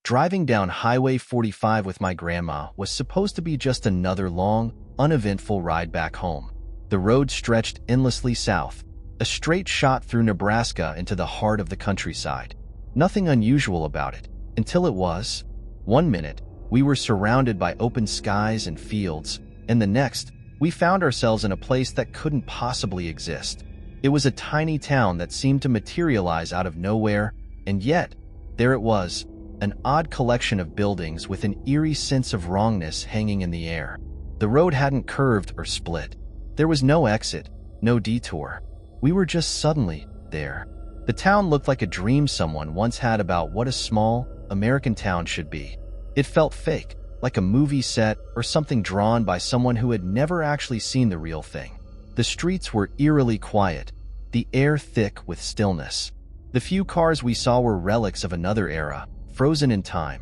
Driving down Highway 45 with my grandma was supposed to be just another long, uneventful ride back home. The road stretched endlessly south, a straight shot through Nebraska into the heart of the countryside. Nothing unusual about it, until it was. One minute, we were surrounded by open skies and fields, and the next, we found ourselves in a place that couldn't possibly exist. It was a tiny town that seemed to materialize out of nowhere, and yet, there it was, an odd collection of buildings with an eerie sense of wrongness hanging in the air. The road hadn't curved or split. There was no exit, no detour. We were just suddenly there. The town looked like a dream someone once had about what a small, American town should be. It felt fake, like a movie set or something drawn by someone who had never actually seen the real thing. The streets were eerily quiet, the air thick with stillness. The few cars we saw were relics of another era, frozen in time.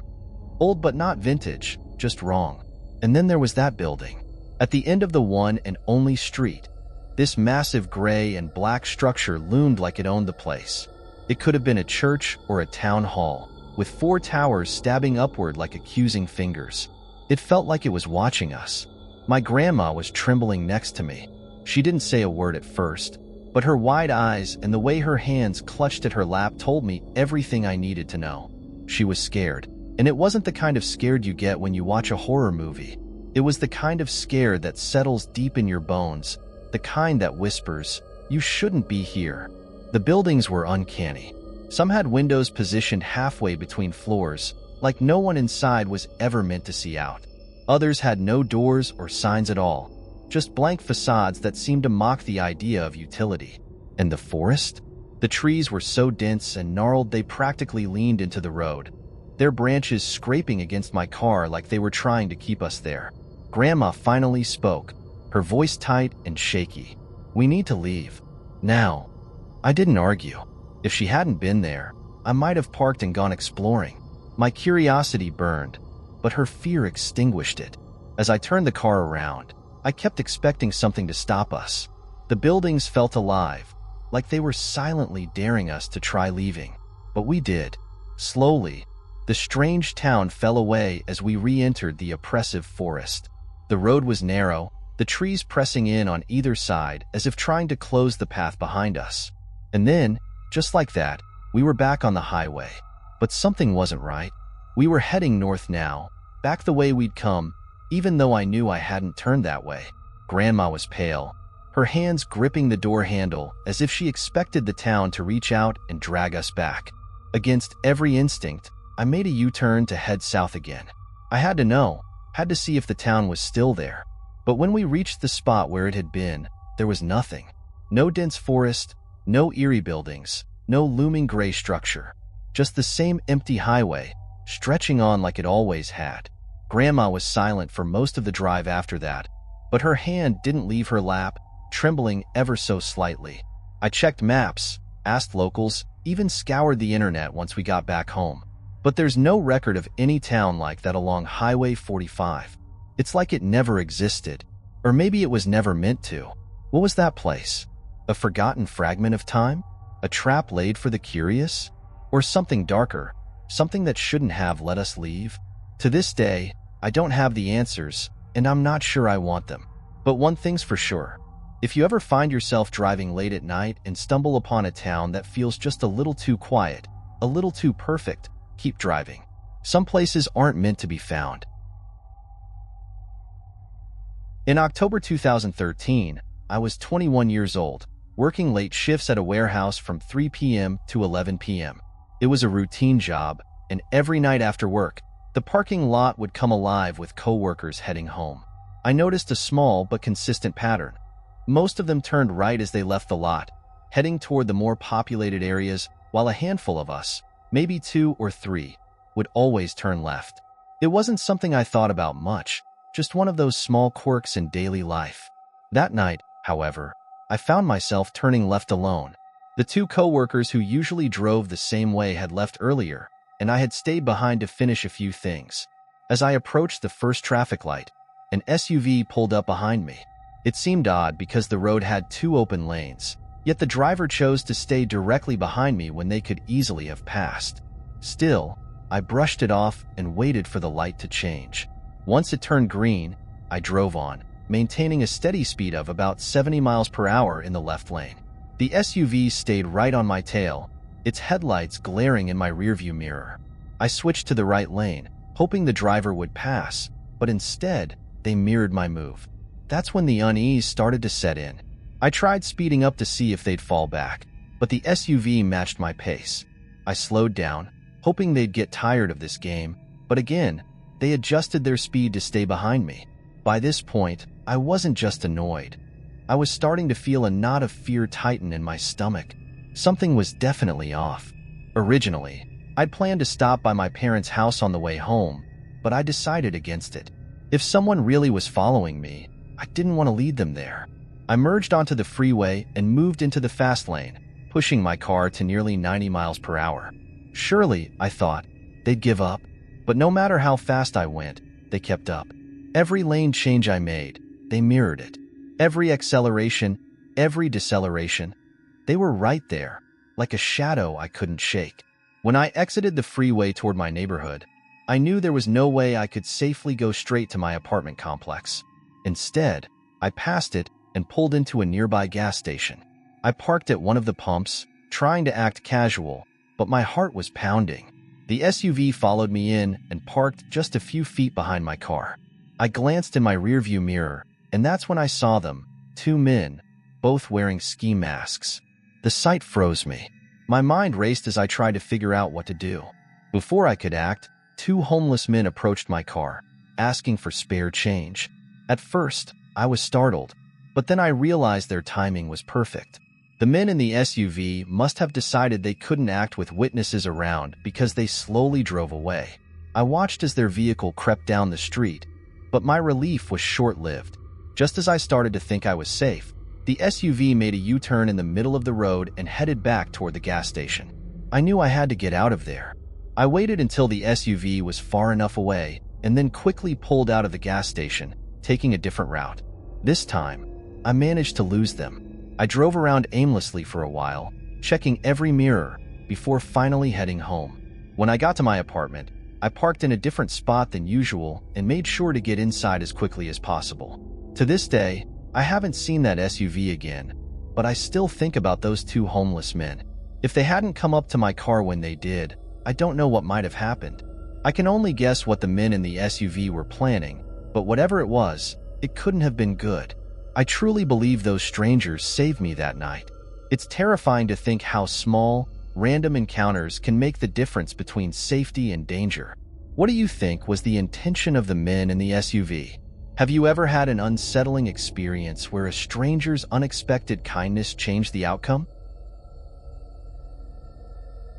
Old but not vintage, just wrong. And then there was that building. At the end of the one and only street, this massive gray and black structure loomed like it owned the place. It could have been a church or a town hall, with 4 towers stabbing upward like accusing fingers. It felt like it was watching us. My grandma was trembling next to me. She didn't say a word at first, but her wide eyes and the way her hands clutched at her lap told me everything I needed to know. She was scared, and it wasn't the kind of scared you get when you watch a horror movie. It was the kind of scared that settles deep in your bones, the kind that whispers, "You shouldn't be here." The buildings were uncanny. Some had windows positioned halfway between floors, like no one inside was ever meant to see out. Others had no doors or signs at all, just blank facades that seemed to mock the idea of utility. And the forest? The trees were so dense and gnarled they practically leaned into the road, their branches scraping against my car like they were trying to keep us there. Grandma finally spoke, her voice tight and shaky. "We need to leave. Now." I didn't argue. If she hadn't been there, I might have parked and gone exploring. My curiosity burned, but her fear extinguished it. As I turned the car around, I kept expecting something to stop us. The buildings felt alive, like they were silently daring us to try leaving. But we did. Slowly, the strange town fell away as we re-entered the oppressive forest. The road was narrow, the trees pressing in on either side as if trying to close the path behind us. And then, just like that, we were back on the highway. But something wasn't right. We were heading north now, back the way we'd come, even though I knew I hadn't turned that way. Grandma was pale, her hands gripping the door handle as if she expected the town to reach out and drag us back. Against every instinct, I made a U-turn to head south again. I had to know, had to see if the town was still there. But when we reached the spot where it had been, there was nothing. No dense forest, no eerie buildings, no looming gray structure. Just the same empty highway, stretching on like it always had. Grandma was silent for most of the drive after that, but her hand didn't leave her lap, trembling ever so slightly. I checked maps, asked locals, even scoured the internet once we got back home. But there's no record of any town like that along Highway 45. It's like it never existed, or maybe it was never meant to. What was that place? A forgotten fragment of time? A trap laid for the curious? Or something darker, something that shouldn't have let us leave? To this day, I don't have the answers, and I'm not sure I want them. But one thing's for sure. If you ever find yourself driving late at night and stumble upon a town that feels just a little too quiet, a little too perfect, keep driving. Some places aren't meant to be found. In October 2013, I was 21 years old, working late shifts at a warehouse from 3 p.m. to 11 p.m. It was a routine job, and every night after work, the parking lot would come alive with coworkers heading home. I noticed a small but consistent pattern. Most of them turned right as they left the lot, heading toward the more populated areas, while a handful of us, maybe 2 or 3, would always turn left. It wasn't something I thought about much, just one of those small quirks in daily life. That night, however, I found myself turning left alone. The 2 coworkers who usually drove the same way had left earlier, and I had stayed behind to finish a few things. As I approached the first traffic light, an SUV pulled up behind me. It seemed odd because the road had 2 open lanes, yet the driver chose to stay directly behind me when they could easily have passed. Still, I brushed it off and waited for the light to change. Once it turned green, I drove on, maintaining a steady speed of about 70 miles per hour in the left lane. The SUV stayed right on my tail, its headlights glaring in my rearview mirror. I switched to the right lane, hoping the driver would pass, but instead, they mirrored my move. That's when the unease started to set in. I tried speeding up to see if they'd fall back, but the SUV matched my pace. I slowed down, hoping they'd get tired of this game, but again, they adjusted their speed to stay behind me. By this point, I wasn't just annoyed. I was starting to feel a knot of fear tighten in my stomach. Something was definitely off. Originally, I'd planned to stop by my parents' house on the way home, but I decided against it. If someone really was following me, I didn't want to lead them there. I merged onto the freeway and moved into the fast lane, pushing my car to nearly 90 miles per hour. Surely, I thought, they'd give up. But no matter how fast I went, they kept up. Every lane change I made, they mirrored it. Every acceleration, every deceleration, they were right there, like a shadow I couldn't shake. When I exited the freeway toward my neighborhood, I knew there was no way I could safely go straight to my apartment complex. Instead, I passed it and pulled into a nearby gas station. I parked at one of the pumps, trying to act casual, but my heart was pounding. The SUV followed me in and parked just a few feet behind my car. I glanced in my rearview mirror, and that's when I saw them, two men, both wearing ski masks. The sight froze me. My mind raced as I tried to figure out what to do. Before I could act, two homeless men approached my car, asking for spare change. At first, I was startled, but then I realized their timing was perfect. The men in the SUV must have decided they couldn't act with witnesses around because they slowly drove away. I watched as their vehicle crept down the street, but my relief was short-lived. Just as I started to think I was safe, the SUV made a U-turn in the middle of the road and headed back toward the gas station. I knew I had to get out of there. I waited until the SUV was far enough away and then quickly pulled out of the gas station, taking a different route. This time, I managed to lose them. I drove around aimlessly for a while, checking every mirror before finally heading home. When I got to my apartment, I parked in a different spot than usual and made sure to get inside as quickly as possible. To this day, I haven't seen that SUV again, but I still think about those two homeless men. If they hadn't come up to my car when they did, I don't know what might have happened. I can only guess what the men in the SUV were planning, but whatever it was, it couldn't have been good. I truly believe those strangers saved me that night. It's terrifying to think how small, random encounters can make the difference between safety and danger. What do you think was the intention of the men in the SUV? Have you ever had an unsettling experience where a stranger's unexpected kindness changed the outcome?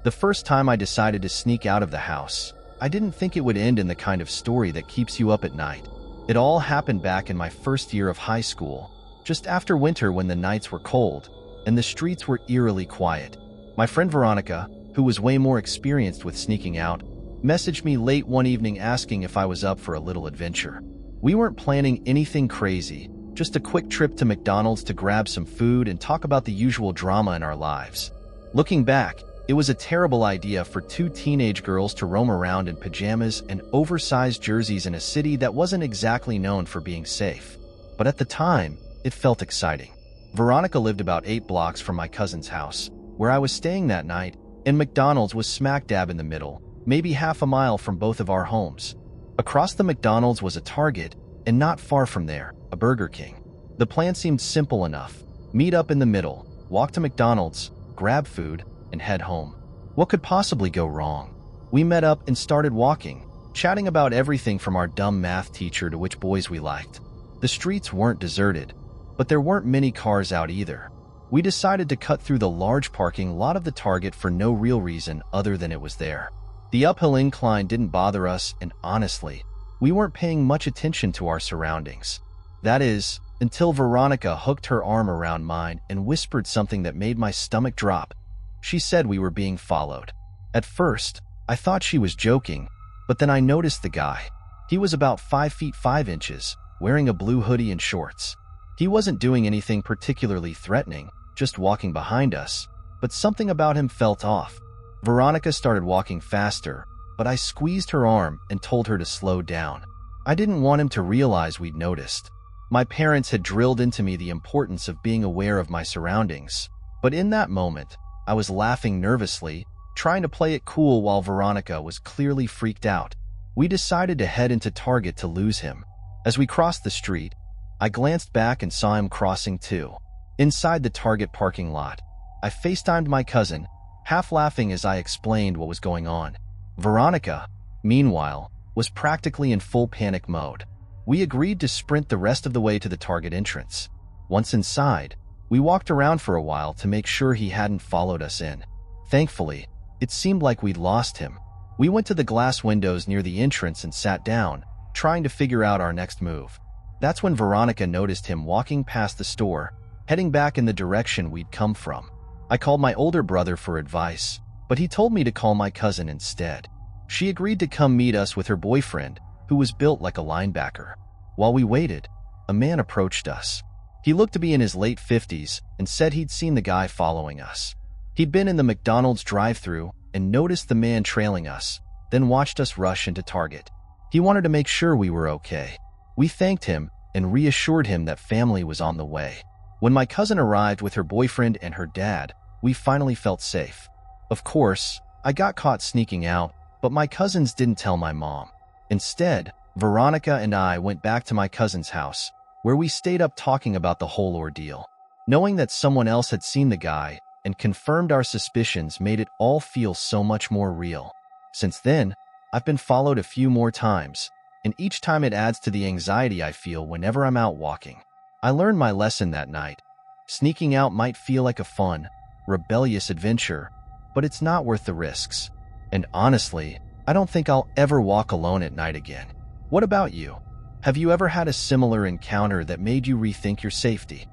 The first time I decided to sneak out of the house, I didn't think it would end in the kind of story that keeps you up at night. It all happened back in my first year of high school, just after winter when the nights were cold and the streets were eerily quiet. My friend Veronica, who was way more experienced with sneaking out, messaged me late one evening asking if I was up for a little adventure. We weren't planning anything crazy, just a quick trip to McDonald's to grab some food and talk about the usual drama in our lives. Looking back, it was a terrible idea for two teenage girls to roam around in pajamas and oversized jerseys in a city that wasn't exactly known for being safe. But at the time, it felt exciting. Veronica lived about 8 blocks from my cousin's house, where I was staying that night, and McDonald's was smack dab in the middle, maybe half a mile from both of our homes. Across the McDonald's was a Target, and not far from there, a Burger King. The plan seemed simple enough. Meet up in the middle, walk to McDonald's, grab food, and head home. What could possibly go wrong? We met up and started walking, chatting about everything from our dumb math teacher to which boys we liked. The streets weren't deserted, but there weren't many cars out either. We decided to cut through the large parking lot of the Target for no real reason other than it was there. The uphill incline didn't bother us, and honestly, we weren't paying much attention to our surroundings. That is, until Veronica hooked her arm around mine and whispered something that made my stomach drop. She said we were being followed. At first, I thought she was joking, but then I noticed the guy. He was about 5 feet 5 inches, wearing a blue hoodie and shorts. He wasn't doing anything particularly threatening, just walking behind us, but something about him felt off. Veronica started walking faster, but I squeezed her arm and told her to slow down. I didn't want him to realize we'd noticed. My parents had drilled into me the importance of being aware of my surroundings, but in that moment, I was laughing nervously, trying to play it cool while Veronica was clearly freaked out. We decided to head into Target to lose him. As we crossed the street, I glanced back and saw him crossing too. Inside the Target parking lot, I FaceTimed my cousin, half laughing as I explained what was going on. Veronica, meanwhile, was practically in full panic mode. We agreed to sprint the rest of the way to the Target entrance. Once inside, we walked around for a while to make sure he hadn't followed us in. Thankfully, it seemed like we'd lost him. We went to the glass windows near the entrance and sat down, trying to figure out our next move. That's when Veronica noticed him walking past the store, heading back in the direction we'd come from. I called my older brother for advice, but he told me to call my cousin instead. She agreed to come meet us with her boyfriend, who was built like a linebacker. While we waited, a man approached us. He looked to be in his late 50s and said he'd seen the guy following us. He'd been in the McDonald's drive-thru and noticed the man trailing us, then watched us rush into Target. He wanted to make sure we were okay. We thanked him and reassured him that family was on the way. When my cousin arrived with her boyfriend and her dad, we finally felt safe. Of course, I got caught sneaking out, but my cousins didn't tell my mom. Instead, Veronica and I went back to my cousin's house, where we stayed up talking about the whole ordeal. Knowing that someone else had seen the guy and confirmed our suspicions made it all feel so much more real. Since then, I've been followed a few more times, and each time it adds to the anxiety I feel whenever I'm out walking. I learned my lesson that night. Sneaking out might feel like a fun, rebellious adventure, but it's not worth the risks. And honestly, I don't think I'll ever walk alone at night again. What about you? Have you ever had a similar encounter that made you rethink your safety?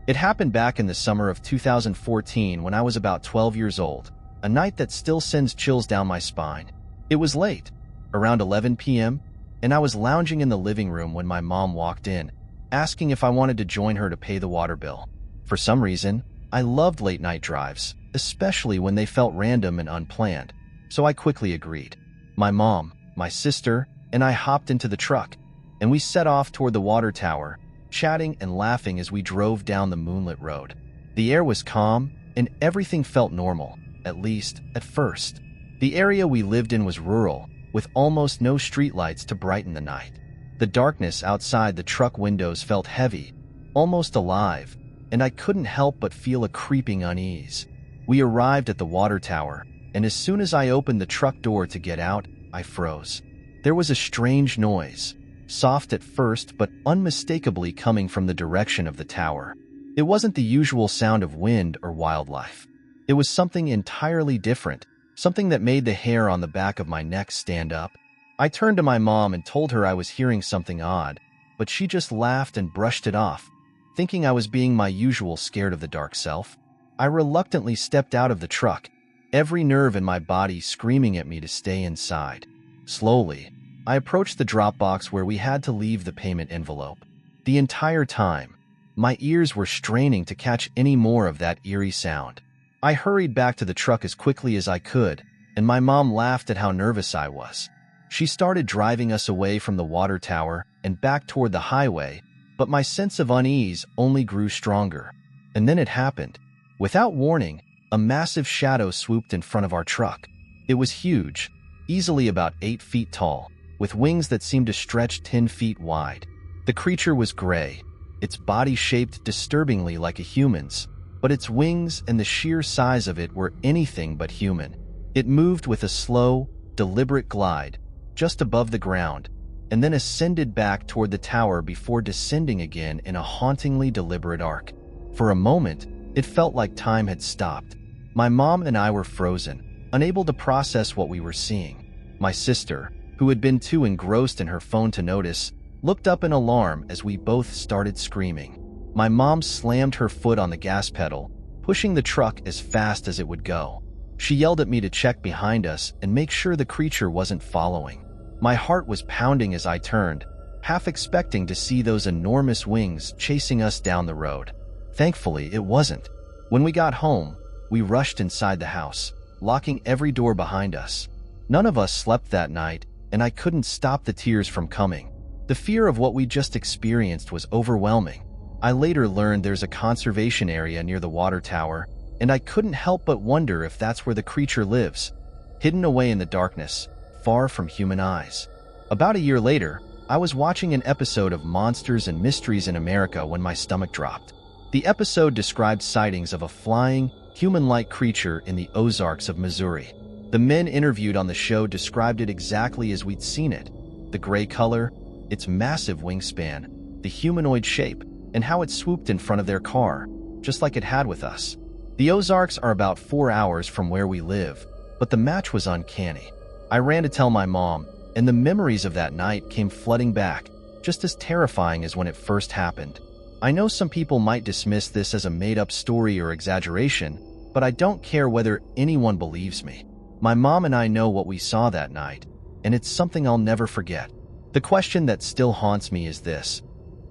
It happened back in the summer of 2014 when I was about 12 years old, a night that still sends chills down my spine. It was late, around 11 p.m., and I was lounging in the living room when my mom walked in, asking if I wanted to join her to pay the water bill. For some reason, I loved late-night drives, especially when they felt random and unplanned, so I quickly agreed. My mom, my sister, and I hopped into the truck, and we set off toward the water tower, chatting and laughing as we drove down the moonlit road. The air was calm, and everything felt normal, at least at first. The area we lived in was rural, with almost no streetlights to brighten the night. The darkness outside the truck windows felt heavy, almost alive, and I couldn't help but feel a creeping unease. We arrived at the water tower, and as soon as I opened the truck door to get out, I froze. There was a strange noise, soft at first but unmistakably coming from the direction of the tower. It wasn't the usual sound of wind or wildlife. It was something entirely different, something that made the hair on the back of my neck stand up. I turned to my mom and told her I was hearing something odd, but she just laughed and brushed it off, thinking I was being my usual scared of the dark self. I reluctantly stepped out of the truck, every nerve in my body screaming at me to stay inside. Slowly, I approached the drop box where we had to leave the payment envelope. The entire time, my ears were straining to catch any more of that eerie sound. I hurried back to the truck as quickly as I could, and my mom laughed at how nervous I was. She started driving us away from the water tower and back toward the highway, but my sense of unease only grew stronger. And then it happened. Without warning, a massive shadow swooped in front of our truck. It was huge, easily about 8 feet tall, with wings that seemed to stretch 10 feet wide. The creature was gray, its body shaped disturbingly like a human's, but its wings and the sheer size of it were anything but human. It moved with a slow, deliberate glide, just above the ground, and then ascended back toward the tower before descending again in a hauntingly deliberate arc. For a moment, it felt like time had stopped. My mom and I were frozen, unable to process what we were seeing. My sister, who had been too engrossed in her phone to notice, looked up in alarm as we both started screaming. My mom slammed her foot on the gas pedal, pushing the truck as fast as it would go. She yelled at me to check behind us and make sure the creature wasn't following. My heart was pounding as I turned, half expecting to see those enormous wings chasing us down the road. Thankfully, it wasn't. When we got home, we rushed inside the house. locking every door behind us. None of us slept that night, and I couldn't stop the tears from coming. The fear of what we just experienced was overwhelming. I later learned there's a conservation area near the water tower, and I couldn't help but wonder if that's where the creature lives, hidden away in the darkness, far from human eyes. About a year later, I was watching an episode of Monsters and Mysteries in America when my stomach dropped. The episode described sightings of a flying, human-like creature in the Ozarks of Missouri. The men interviewed on the show described it exactly as we'd seen it: the gray color, its massive wingspan, the humanoid shape, and how it swooped in front of their car, just like it had with us. The Ozarks are about 4 hours from where we live, but the match was uncanny. I ran to tell my mom, and the memories of that night came flooding back, just as terrifying as when it first happened. I know some people might dismiss this as a made-up story or exaggeration, but I don't care whether anyone believes me. My mom and I know what we saw that night, and it's something I'll never forget. The question that still haunts me is this: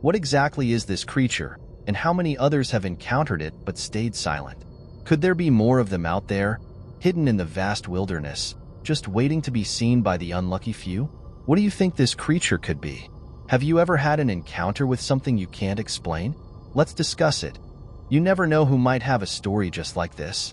what exactly is this creature, and how many others have encountered it but stayed silent? Could there be more of them out there, hidden in the vast wilderness, just waiting to be seen by the unlucky few? What do you think this creature could be? Have you ever had an encounter with something you can't explain? Let's discuss it. You never know who might have a story just like this.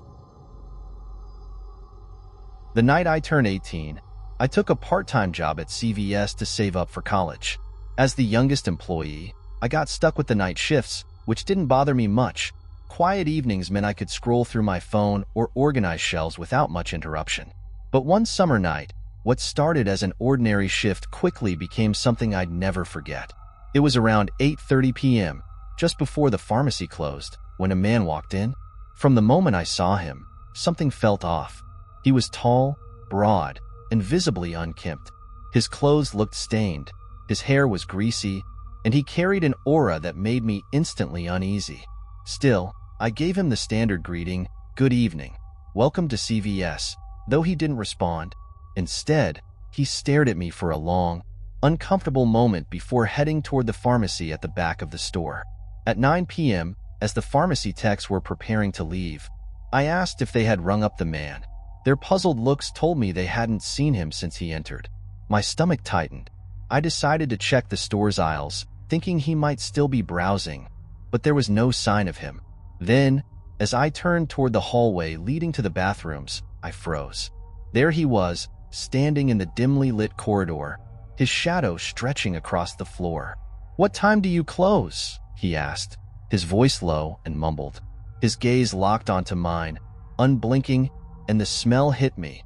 The night I turned 18, I took a part-time job at CVS to save up for college. As the youngest employee, I got stuck with the night shifts, which didn't bother me much. Quiet evenings meant I could scroll through my phone or organize shelves without much interruption. But one summer night, what started as an ordinary shift quickly became something I'd never forget. It was around 8:30 p.m., just before the pharmacy closed, when a man walked in. From the moment I saw him, something felt off. He was tall, broad, and visibly unkempt. His clothes looked stained, his hair was greasy, and he carried an aura that made me instantly uneasy. Still, I gave him the standard greeting, "Good evening. Welcome to CVS," though he didn't respond. Instead, he stared at me for a long, uncomfortable moment before heading toward the pharmacy at the back of the store. At 9 p.m., as the pharmacy techs were preparing to leave, I asked if they had rung up the man. Their puzzled looks told me they hadn't seen him since he entered. My stomach tightened. I decided to check the store's aisles, thinking he might still be browsing, but there was no sign of him. Then, as I turned toward the hallway leading to the bathrooms, I froze. There he was, standing in the dimly lit corridor, his shadow stretching across the floor. "What time do you close?" he asked, his voice low and mumbled. His gaze locked onto mine, unblinking, and the smell hit me,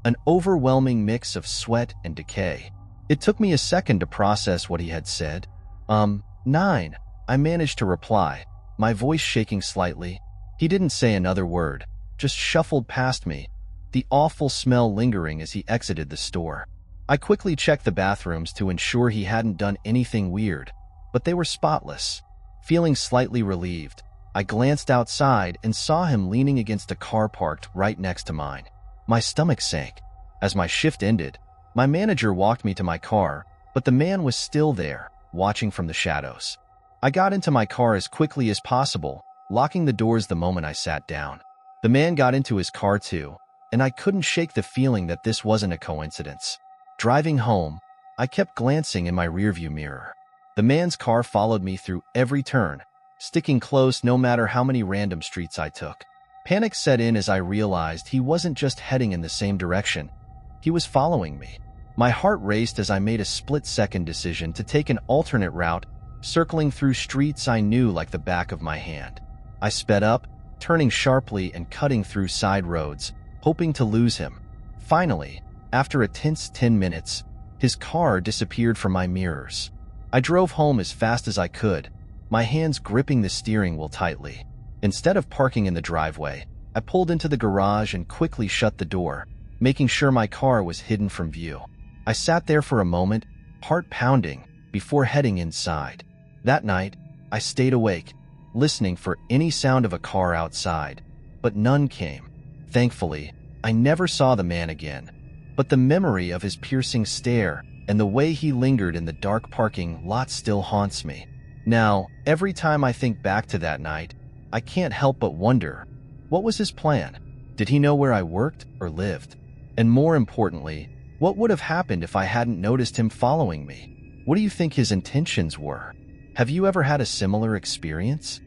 an overwhelming mix of sweat and decay. It took me a second to process what he had said. 9, I managed to reply, my voice shaking slightly. He didn't say another word, just shuffled past me, the awful smell lingering as he exited the store. I quickly checked the bathrooms to ensure he hadn't done anything weird, but they were spotless. Feeling slightly relieved, I glanced outside and saw him leaning against a car parked right next to mine. My stomach sank. As my shift ended, my manager walked me to my car, but the man was still there, watching from the shadows. I got into my car as quickly as possible, locking the doors the moment I sat down. The man got into his car too, and I couldn't shake the feeling that this wasn't a coincidence. Driving home, I kept glancing in my rearview mirror. The man's car followed me through every turn, sticking close no matter how many random streets I took. Panic set in as I realized he wasn't just heading in the same direction. He was following me. My heart raced as I made a split-second decision to take an alternate route, circling through streets I knew like the back of my hand. I sped up, turning sharply and cutting through side roads, hoping to lose him. Finally, after a tense 10 minutes, his car disappeared from my mirrors. I drove home as fast as I could, my hands gripping the steering wheel tightly. Instead of parking in the driveway, I pulled into the garage and quickly shut the door, making sure my car was hidden from view. I sat there for a moment, heart pounding, before heading inside. That night, I stayed awake, listening for any sound of a car outside, but none came. Thankfully, I never saw the man again, but the memory of his piercing stare and the way he lingered in the dark parking lot still haunts me. Now, every time I think back to that night, I can't help but wonder, what was his plan? Did he know where I worked or lived? And more importantly, what would have happened if I hadn't noticed him following me? What do you think his intentions were? Have you ever had a similar experience?